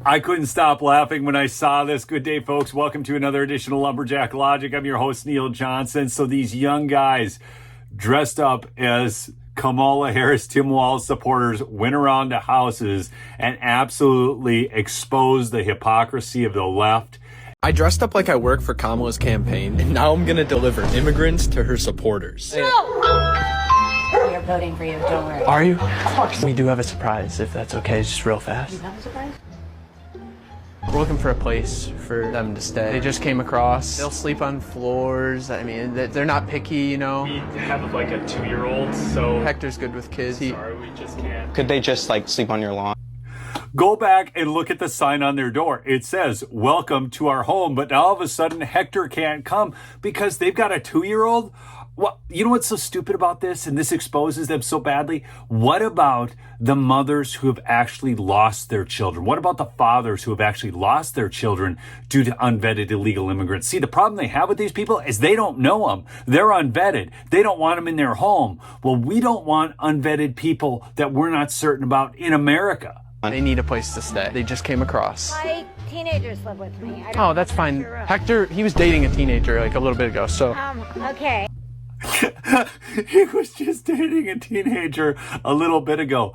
I couldn't stop laughing when I saw this. Good day, folks. Welcome to another edition of Lumberjack Logic. I'm your host, Neil Johnson. So these young guys dressed up as Kamala Harris, Tim Walz supporters went around to houses and absolutely exposed the hypocrisy of the left. I dressed up like I work for Kamala's campaign, and now I'm gonna deliver immigrants to her supporters. No! We're voting for you, don't worry. Are you? Of course. We do have a surprise, if that's okay, just real fast. You have a surprise? We're looking for a place for them to stay. They just came across. They'll sleep on floors. I mean, they're not picky, you know. We have like a 2-year-old, so Hector's good with kids. sorry, we just can't. Could they just like sleep on your lawn? Go back and look at the sign on their door. It says, "Welcome to our home." But now all of a sudden, Hector can't come because they've got a 2-year-old. Well, you know what's so stupid about this? And this exposes them so badly. What about the mothers who have actually lost their children? What about the fathers who have actually lost their children due to unvetted illegal immigrants? See, the problem they have with these people is they don't know them. They're unvetted. They don't want them in their home. Well, we don't want unvetted people that we're not certain about in America. They need a place to stay. They just came across. My teenagers live with me. Oh, that's fine. Hector, he was dating a teenager like a little bit ago, so. Okay. He was just dating a teenager a little bit ago.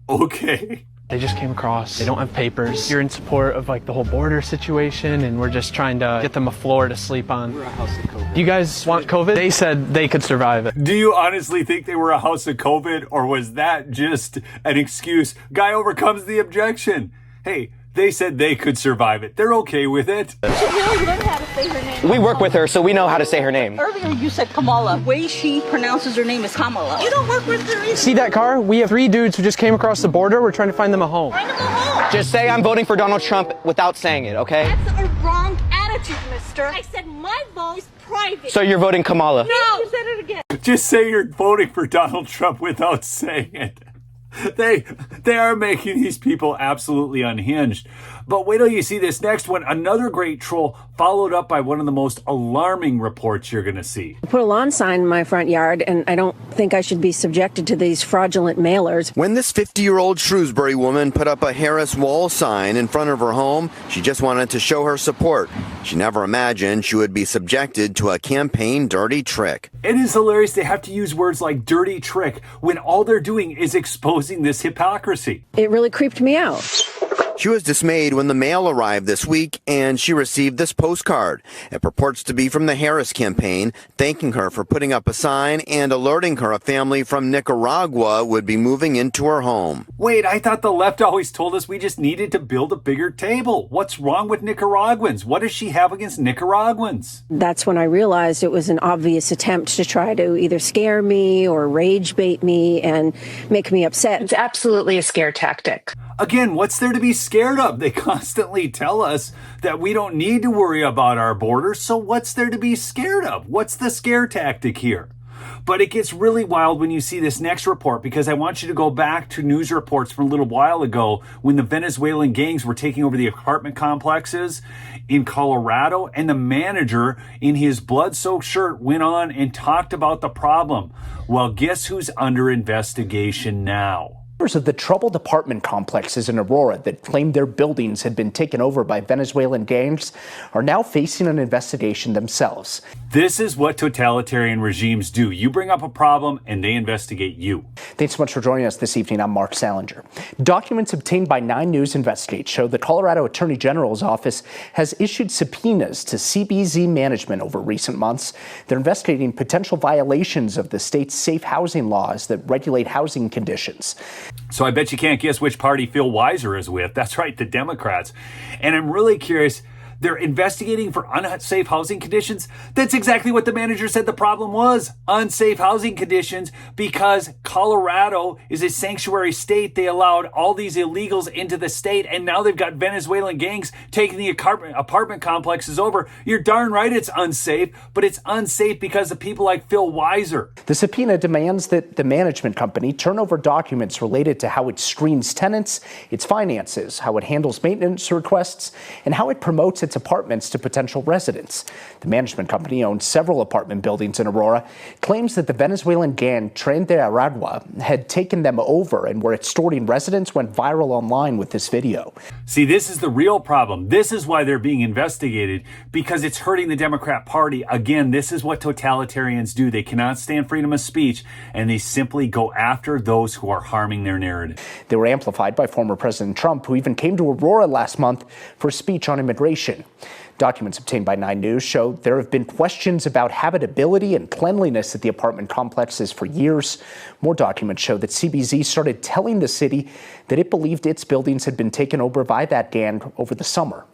Okay. They just came across. They don't have papers. You're in support of like the whole border situation, and we're just trying to get them a floor to sleep on. We're a house of COVID. Do you guys want COVID? They said they could survive it. Do you honestly think they were a house of COVID, or was that just an excuse? Guy overcomes the objection. Hey, they said they could survive it. They're okay with it. You really learn how to say her name. We work with her, so we know how to say her name. Earlier you said Kamala. The way she pronounces her name is Kamala. You don't work with her either. See that car? We have 3 dudes who just came across the border. We're trying to find them a home. Find them a home. Just say I'm voting for Donald Trump without saying it, okay? That's a wrong attitude, mister. I said my vote is private. So you're voting Kamala? No. You said it again. Just say you're voting for Donald Trump without saying it. They are making these people absolutely unhinged. But wait till you see this next one. Another great troll followed up by one of the most alarming reports you're going to see. I put a lawn sign in my front yard, and I don't think I should be subjected to these fraudulent mailers. When this 50-year-old Shrewsbury woman put up a Harris wall sign in front of her home, she just wanted to show her support. She never imagined she would be subjected to a campaign dirty trick. It is hilarious they have to use words like dirty trick when all they're doing is exposing this hypocrisy. It really creeped me out. She was dismayed when the mail arrived this week and she received this postcard. It purports to be from the Harris campaign, thanking her for putting up a sign and alerting her a family from Nicaragua would be moving into her home. Wait, I thought the left always told us we just needed to build a bigger table. What's wrong with Nicaraguans? What does she have against Nicaraguans? That's when I realized it was an obvious attempt to try to either scare me or rage bait me and make me upset. It's absolutely a scare tactic. Again, what's there to be scared of? They constantly tell us that we don't need to worry about our borders, so what's there to be scared of? What's the scare tactic here? But it gets really wild when you see this next report, because I want you to go back to news reports from a little while ago when the Venezuelan gangs were taking over the apartment complexes in Colorado, and the manager in his blood-soaked shirt went on and talked about the problem. Well, guess who's under investigation now? Members of the troubled apartment complexes in Aurora that claimed their buildings had been taken over by Venezuelan gangs are now facing an investigation themselves. This is what totalitarian regimes do. You bring up a problem and they investigate you. Thanks so much for joining us this evening. I'm Mark Salinger. Documents obtained by 9 News Investigate show the Colorado Attorney General's office has issued subpoenas to CBZ management over recent months. They're investigating potential violations of the state's safe housing laws that regulate housing conditions. So I bet you can't guess which party Phil Weiser is with. That's right, the Democrats. And I'm really curious, they're investigating for unsafe housing conditions. That's exactly what the manager said the problem was. Unsafe housing conditions, because Colorado is a sanctuary state. They allowed all these illegals into the state, and now they've got Venezuelan gangs taking the apartment complexes over. You're darn right it's unsafe, but it's unsafe because of people like Phil Weiser. The subpoena demands that the management company turn over documents related to how it screens tenants, its finances, how it handles maintenance requests, and how it promotes its its apartments to potential residents. The management company owns several apartment buildings in Aurora, claims that the Venezuelan gang Tren de Aragua had taken them over and were extorting residents, went viral online with this video. See, this is the real problem. This is why they're being investigated, because it's hurting the Democrat Party. Again, this is what totalitarians do. They cannot stand freedom of speech, and they simply go after those who are harming their narrative. They were amplified by former President Trump, who even came to Aurora last month for a speech on immigration. Documents obtained by 9 News show there have been questions about habitability and cleanliness at the apartment complexes for years. More documents show that CBZ started telling the city that it believed its buildings had been taken over by that gang over the summer.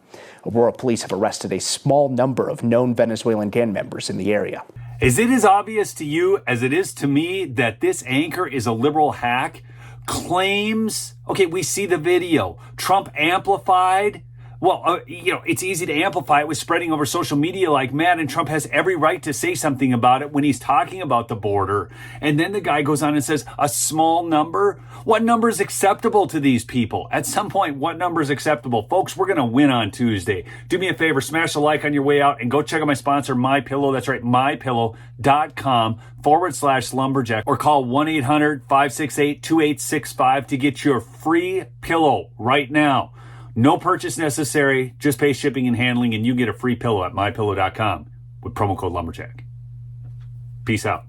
Aurora police have arrested a small number of known Venezuelan gang members in the area. Is it as obvious to you as it is to me that this anchor is a liberal hack? Claims, okay, we see the video. Trump amplified. Well, it's easy to amplify. It was spreading over social media like mad, and Trump has every right to say something about it when he's talking about the border. And then the guy goes on and says, a small number? What number is acceptable to these people? At some point, what number is acceptable? Folks, we're going to win on Tuesday. Do me a favor, smash a like on your way out and go check out my sponsor, MyPillow. That's right, mypillow.com/lumberjack, or call 1-800-568-2865 to get your free pillow right now. No purchase necessary, just pay shipping and handling, and you get a free pillow at mypillow.com with promo code lumberjack. Peace out.